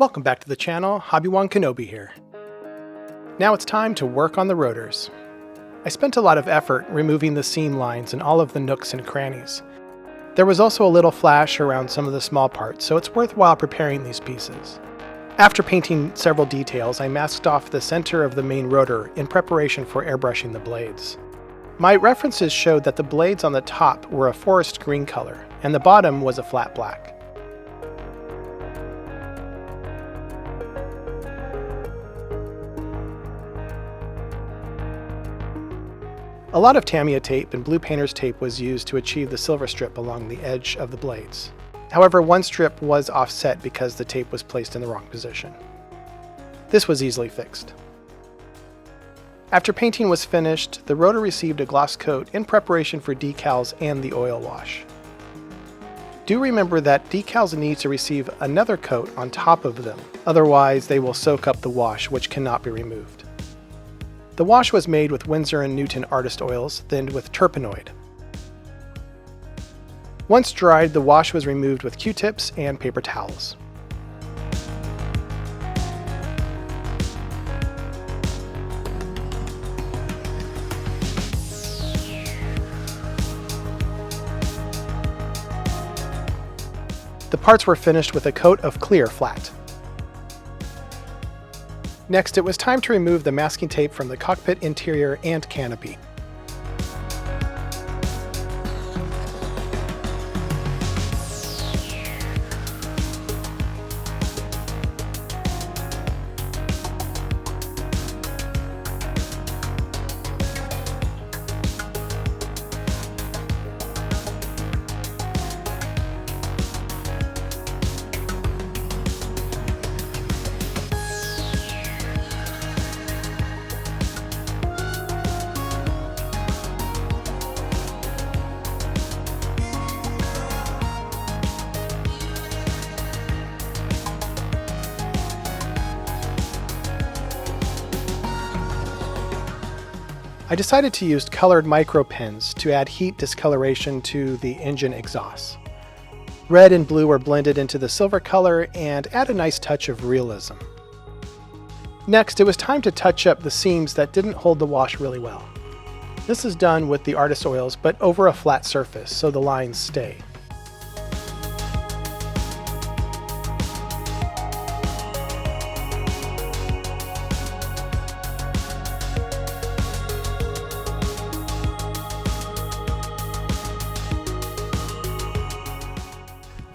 Welcome back to the channel, Hobby-Wan Kenobi here. Now it's time to work on the rotors. I spent a lot of effort removing the seam lines and all of the nooks and crannies. There was also a little flash around some of the small parts, so it's worthwhile preparing these pieces. After painting several details, I masked off the center of the main rotor in preparation for airbrushing the blades. My references showed that the blades on the top were a forest green color, and the bottom was a flat black. A lot of Tamiya tape and blue painter's tape was used to achieve the silver strip along the edge of the blades. However, one strip was offset because the tape was placed in the wrong position. This was easily fixed. After painting was finished, the rotor received a gloss coat in preparation for decals and the oil wash. Do remember that decals need to receive another coat on top of them, otherwise they will soak up the wash, which cannot be removed. The wash was made with Winsor & Newton artist oils, thinned with terpenoid. Once dried, the wash was removed with Q-tips and paper towels. The parts were finished with a coat of clear flat. Next, it was time to remove the masking tape from the cockpit interior and canopy. I decided to use colored micro pens to add heat discoloration to the engine exhaust. Red and blue were blended into the silver color and add a nice touch of realism. Next, it was time to touch up the seams that didn't hold the wash really well. This is done with the artist oils, but over a flat surface so the lines stay.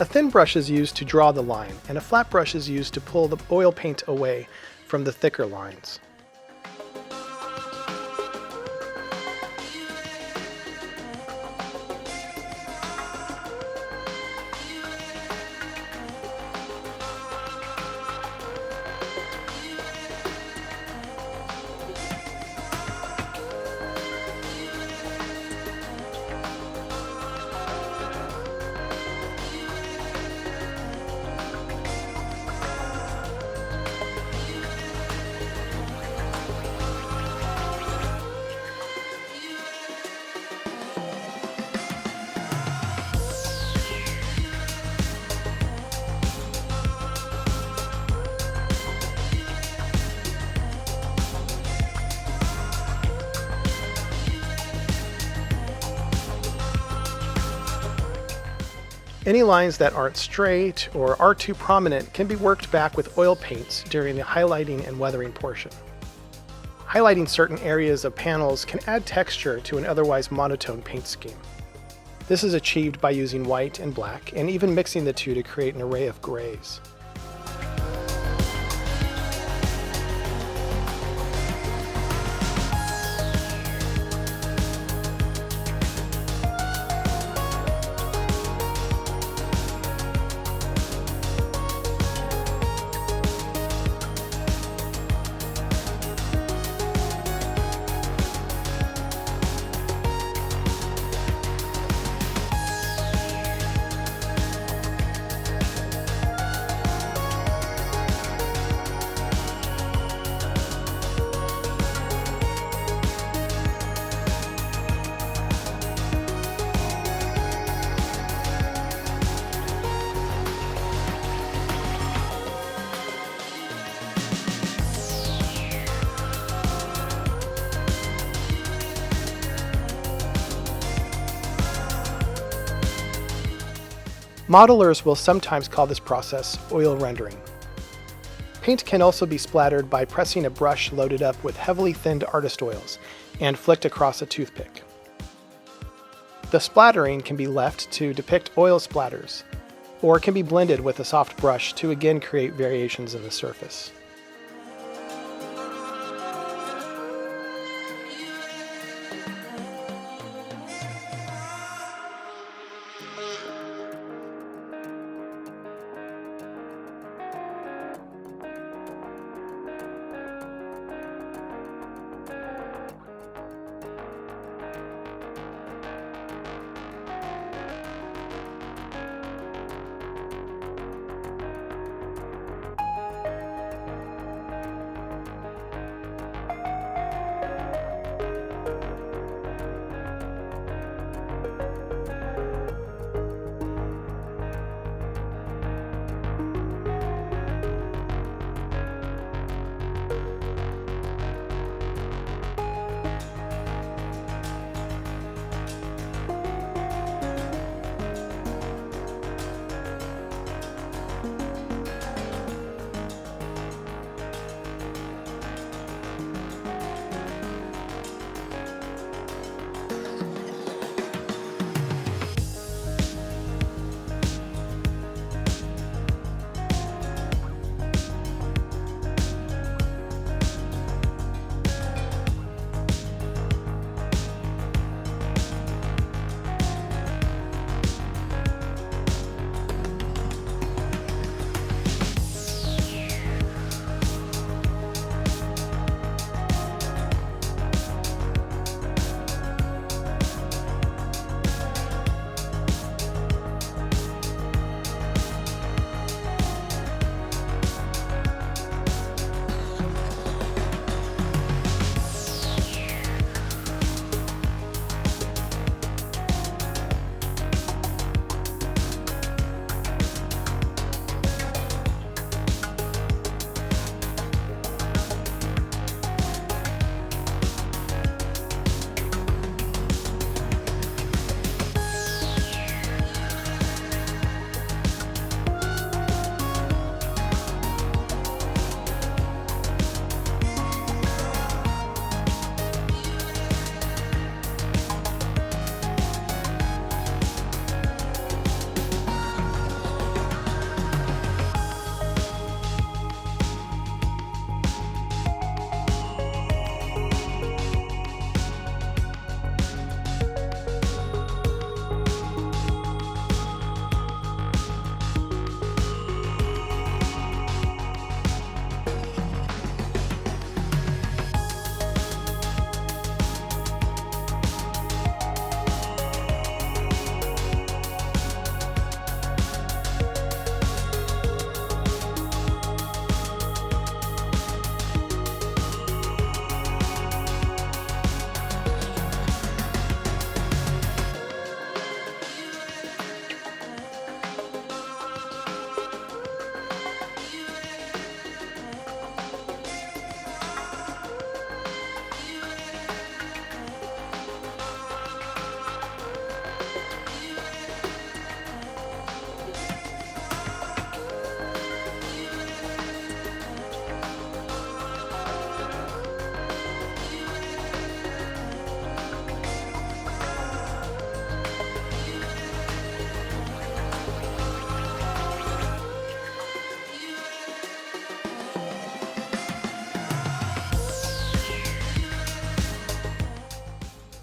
A thin brush is used to draw the line, and a flat brush is used to pull the oil paint away from the thicker lines. Any lines that aren't straight or are too prominent can be worked back with oil paints during the highlighting and weathering portion. Highlighting certain areas of panels can add texture to an otherwise monotone paint scheme. This is achieved by using white and black and even mixing the two to create an array of grays. Modelers will sometimes call this process oil rendering. Paint can also be splattered by pressing a brush loaded up with heavily thinned artist oils and flicked across a toothpick. The splattering can be left to depict oil splatters, or can be blended with a soft brush to again create variations in the surface.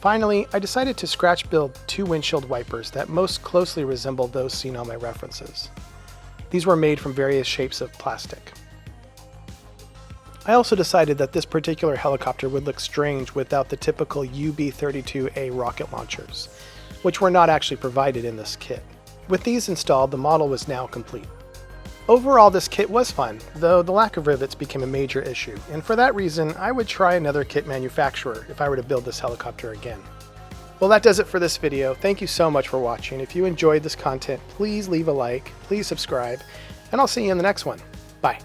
Finally, I decided to scratch build two windshield wipers that most closely resembled those seen on my references. These were made from various shapes of plastic. I also decided that this particular helicopter would look strange without the typical UB-32A rocket launchers, which were not actually provided in this kit. With these installed, the model was now complete. Overall, this kit was fun, though the lack of rivets became a major issue, and for that reason, I would try another kit manufacturer if I were to build this helicopter again. Well, that does it for this video. Thank you so much for watching. If you enjoyed this content, please leave a like, please subscribe, and I'll see you in the next one. Bye.